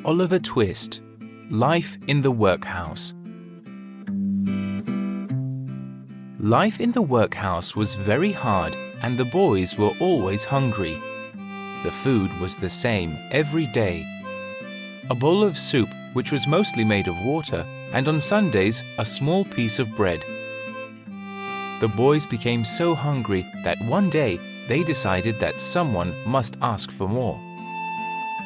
Oliver Twist, Life in the Workhouse. Life in the workhouse was very hard and the boys were always hungry. The food was the same every day. A bowl of soup which was mostly made of water, and on Sundays a small piece of bread. The boys became so hungry that one day they decided that someone must ask for more.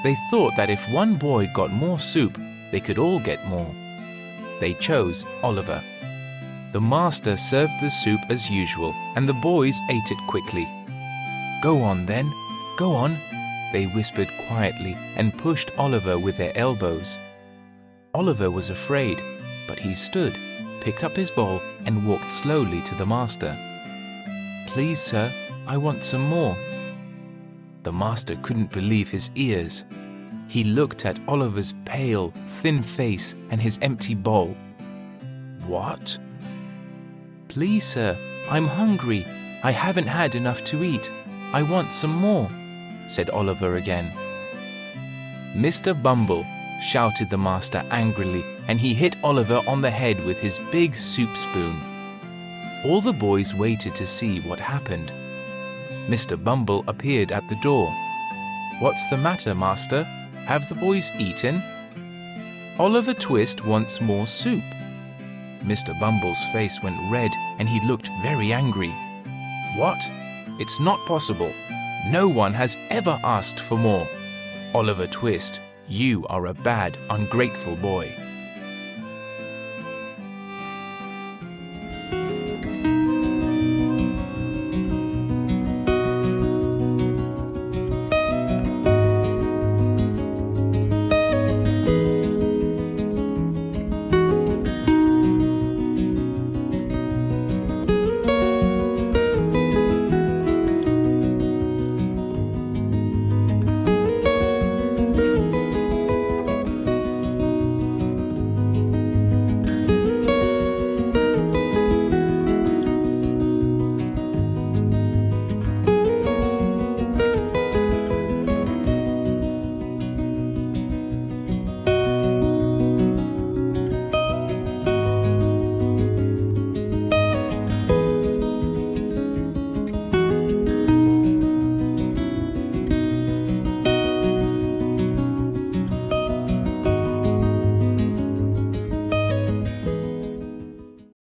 They thought that if one boy got more soup, they could all get more. They chose Oliver. The master served the soup as usual, and the boys ate it quickly. "Go on then, go on," they whispered quietly and pushed Oliver with their elbows. Oliver was afraid, but he stood, picked up his bowl and walked slowly to the master. "Please, sir, I want some more." The master couldn't believe his ears. He looked at Oliver's pale, thin face and his empty bowl. "What?" "Please, sir, I'm hungry. I haven't had enough to eat. I want some more," said Oliver again. "Mr. Bumble," shouted the master angrily, and he hit Oliver on the head with his big soup spoon. All the boys waited to see what happened. Mr. Bumble appeared at the door. "What's the matter, master? Have the boys eaten?" "Oliver Twist wants more soup." Mr. Bumble's face went red and he looked very angry. "What? It's not possible. No one has ever asked for more. Oliver Twist, you are a bad, ungrateful boy."